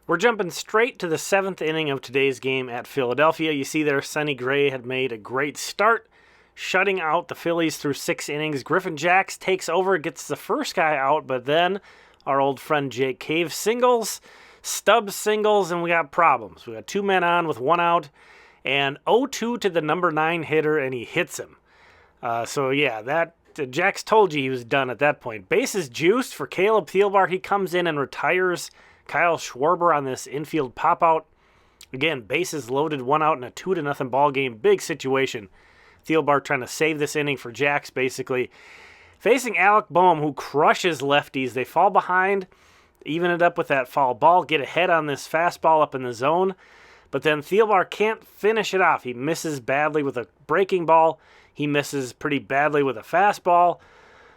We're jumping straight to the 7th inning of today's game at Philadelphia. You see there, Sonny Gray had made a great start, shutting out the Phillies through 6 innings. Griffin Jax takes over, gets the first guy out, but then our old friend Jake Cave singles, Stubbs singles, and we got problems. We got 2 men on with 1 out, and 0-2 to the number 9 hitter, and he hits him. Jax told you he was done at that point. Bases juiced for Caleb Thielbar. He comes in and retires Kyle Schwarber on this infield pop-out. Again, bases loaded, 1 out in a 2-0 ball game. Big situation. Thielbar trying to save this inning for Jax, basically. Facing Alec Boehm, who crushes lefties. They fall behind, even it up with that foul ball, get ahead on this fastball up in the zone. But then Thielbar can't finish it off. He misses badly with a breaking ball. He misses pretty badly with a fastball.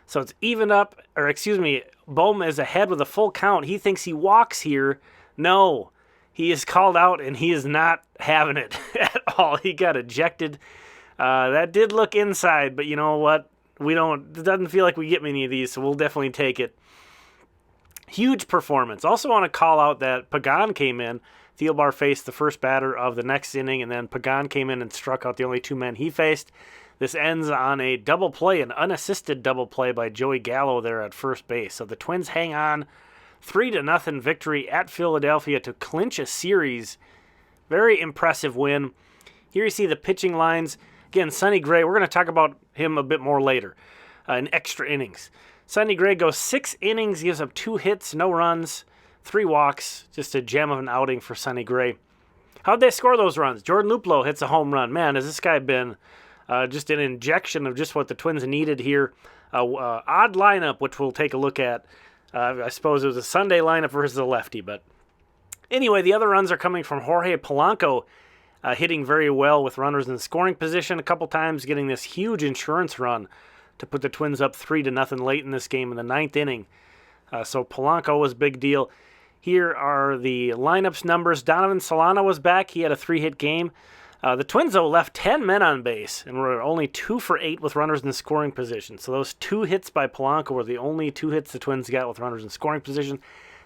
So it's even up, Boehm is ahead with a full count. He thinks he walks here. No, he is called out, and he is not having it at all. He got ejected. That did look inside, but you know what? It doesn't feel like we get many of these, so we'll definitely take it. Huge performance. Also want to call out that Pagan came in. Thielbar faced the first batter of the next inning, and then Pagan came in and struck out the only 2 men he faced. This ends on a double play, an unassisted double play by Joey Gallo there at first base. So the Twins hang on, 3-0 victory at Philadelphia to clinch a series. Very impressive win. Here you see the pitching lines. Again, Sonny Gray, we're going to talk about him a bit more later in extra innings. Sonny Gray goes 6 innings, gives up 2 hits, no runs, 3 walks. Just a gem of an outing for Sonny Gray. How'd they score those runs? Jordan Luplow hits a home run. Man, has this guy been just an injection of just what the Twins needed here. Odd lineup, which we'll take a look at. I suppose it was a Sunday lineup versus a lefty. But anyway, the other runs are coming from Jorge Polanco, hitting very well with runners in scoring position a couple times, getting this huge insurance run to put the Twins up 3-0 late in this game in the 9th inning. So Polanco was a big deal. Here are the lineups numbers. Donovan Solano was back. He had a 3-hit game. The Twins, though, left 10 men on base and were only 2 for 8 with runners in scoring position. So those 2 hits by Polanco were the only 2 hits the Twins got with runners in scoring position.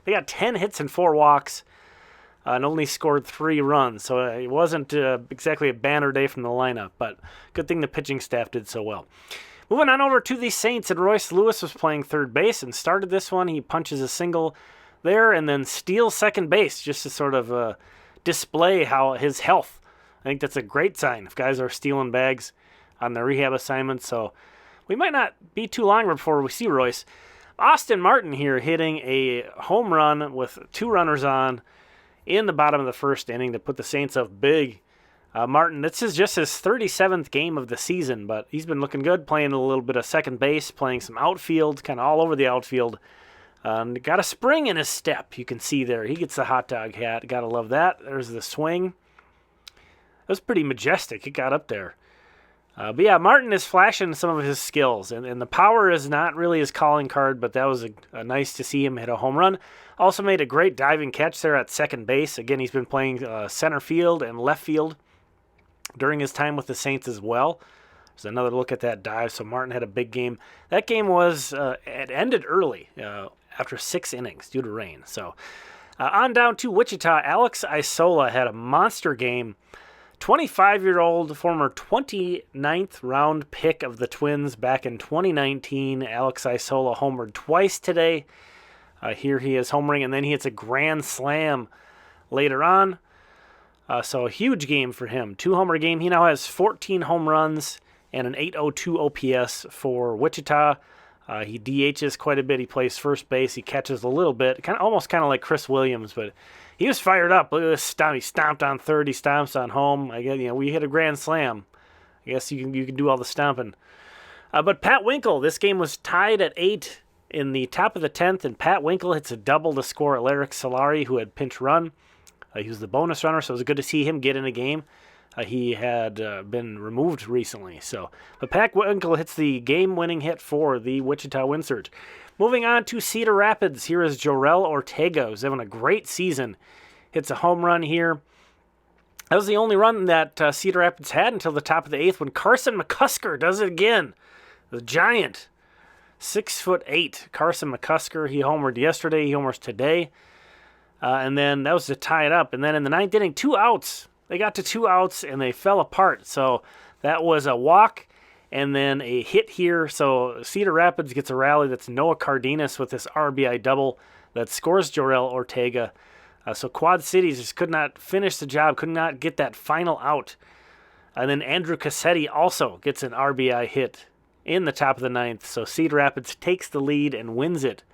They got 10 hits and 4 walks and only scored 3 runs. So it wasn't exactly a banner day from the lineup, but good thing the pitching staff did so well. Moving on over to the Saints, and Royce Lewis was playing third base and started this one. He punches a single there and then steals second base just to sort of display how his health. I think that's a great sign if guys are stealing bags on their rehab assignments. So we might not be too long before we see Royce. Austin Martin here hitting a home run with 2 runners on in the bottom of the first inning to put the Saints up big. Martin, this is just his 37th game of the season, but he's been looking good, playing a little bit of second base, playing some outfield, kind of all over the outfield. Got a spring in his step, you can see there. He gets the hot dog hat. Got to love that. There's the swing. It was pretty majestic. It got up there. But yeah, Martin is flashing some of his skills, and the power is not really his calling card, but that was a nice to see him hit a home run. Also made a great diving catch there at second base. Again, he's been playing center field and left field during his time with the Saints as well. There's another look at that dive. So Martin had a big game. That game was it ended early after 6 innings due to rain. So on down to Wichita, Alex Isola had a monster game. 25-year-old, former 29th round pick of the Twins back in 2019. Alex Isola homered twice today. Here he is homering, and then he hits a grand slam later on. So a huge game for him. 2-homer game. He now has 14 home runs and an .802 OPS for Wichita. He DHs quite a bit. He plays first base. He catches a little bit, almost kind of like Chris Williams, but he was fired up. Look at this stomp. He stomped on third. He stomps on home. I guess, we hit a grand slam. I guess you can do all the stomping. But Pat Winkle, this game was tied at 8 in the top of the 10th, and Pat Winkle hits a double to score Alaric Solari, who had pinch run. He was the bonus runner, so it was good to see him get in a game. He had been removed recently. But Pat Winkle hits the game-winning hit for the Wichita Wind Surge. Moving on to Cedar Rapids, here is Jorel Ortega, who's having a great season. Hits a home run here. That was the only run that Cedar Rapids had until the top of the 8th when Carson McCusker does it again. The giant, 6'8", Carson McCusker. He homered yesterday. He homers today. And then that was to tie it up. And then in the ninth inning, 2 outs. They got to 2 outs, and they fell apart. So that was a walk and then a hit here. So Cedar Rapids gets a rally. That's Noah Cardenas with this RBI double that scores Jorel Ortega. So Quad Cities just could not finish the job, could not get that final out. And then Andrew Cassetti also gets an RBI hit in the top of the ninth. So Cedar Rapids takes the lead and wins it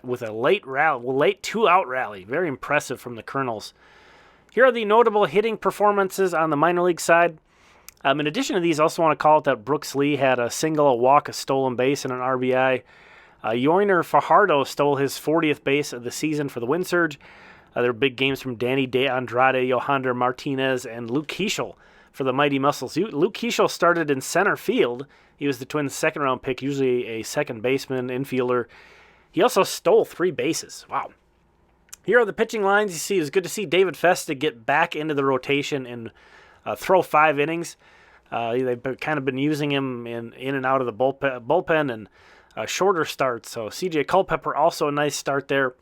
with a late 2-out rally. Very impressive from the Colonels. Here are the notable hitting performances on the minor league side. In addition to these, I also want to call out that Brooks Lee had a single, a walk, a stolen base, and an RBI. Yoiner Fajardo stole his 40th base of the season for the Wind Surge. There were big games from Danny De Andrade, Yohander Martinez, and Luke Keeschel for the Mighty Muscles. Luke Keeschel started in center field. He was the Twins' second-round pick, usually a second baseman, infielder. He also stole 3 bases. Wow. Here are the pitching lines. You see, it was good to see David Festa get back into the rotation and throw 5 innings. They've kind of been using him in and out of the bullpen and shorter starts. So C.J. Culpepper also a nice start there.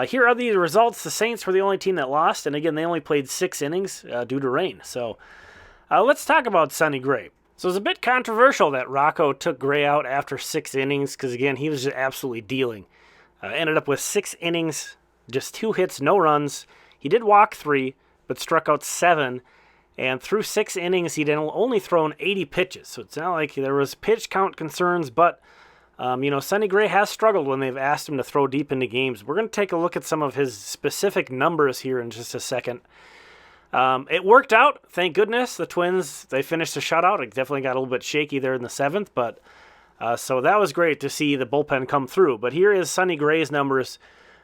Here are the results. The Saints were the only team that lost, and again, they only played 6 innings due to rain. So let's talk about Sonny Gray. So it's a bit controversial that Rocco took Gray out after 6 innings because, again, he was just absolutely dealing. Ended up with 6 innings, just 2 hits, no runs. He did walk 3, but struck out 7. And through 6 innings, he'd only thrown 80 pitches. So it's not like there was pitch count concerns, but, Sonny Gray has struggled when they've asked him to throw deep into games. We're going to take a look at some of his specific numbers here in just a second. It worked out, thank goodness. The Twins, they finished the shutout. It definitely got a little bit shaky there in the 7th, but so that was great to see the bullpen come through. But here is Sonny Gray's numbers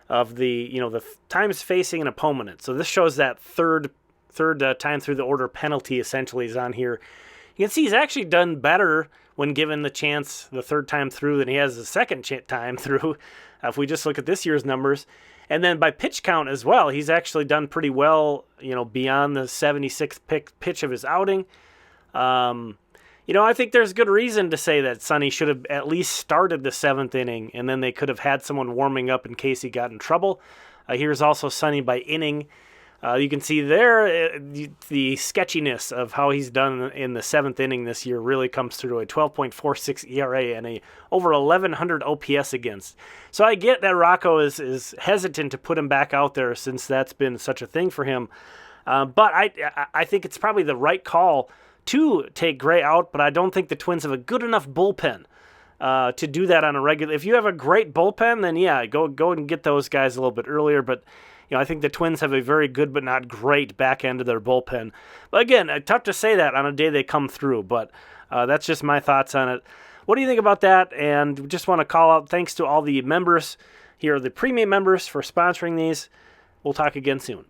of the times facing an opponent. So this shows that third time through the order penalty essentially is on here. You can see he's actually done better when given the chance the third time through than he has the second time through. If we just look at this year's numbers. And then by pitch count as well, he's actually done pretty well, beyond the 76th pitch of his outing. I think there's good reason to say that Sonny should have at least started the 7th inning, and then they could have had someone warming up in case he got in trouble. Here's also Sonny by inning. You can see there the sketchiness of how he's done in the 7th inning this year really comes through a 12.46 ERA and a over 1,100 OPS against. So I get that Rocco is hesitant to put him back out there since that's been such a thing for him. But I think it's probably the right call to take Gray out, but I don't think the Twins have a good enough bullpen to do that on a regular. If you have a great bullpen, then yeah, go and get those guys a little bit earlier, but I think the Twins have a very good but not great back end of their bullpen. But again, tough to say that on a day they come through, but that's just my thoughts on it. What do you think about that? And just want to call out thanks to all the members here, the premium members, for sponsoring these. We'll talk again soon.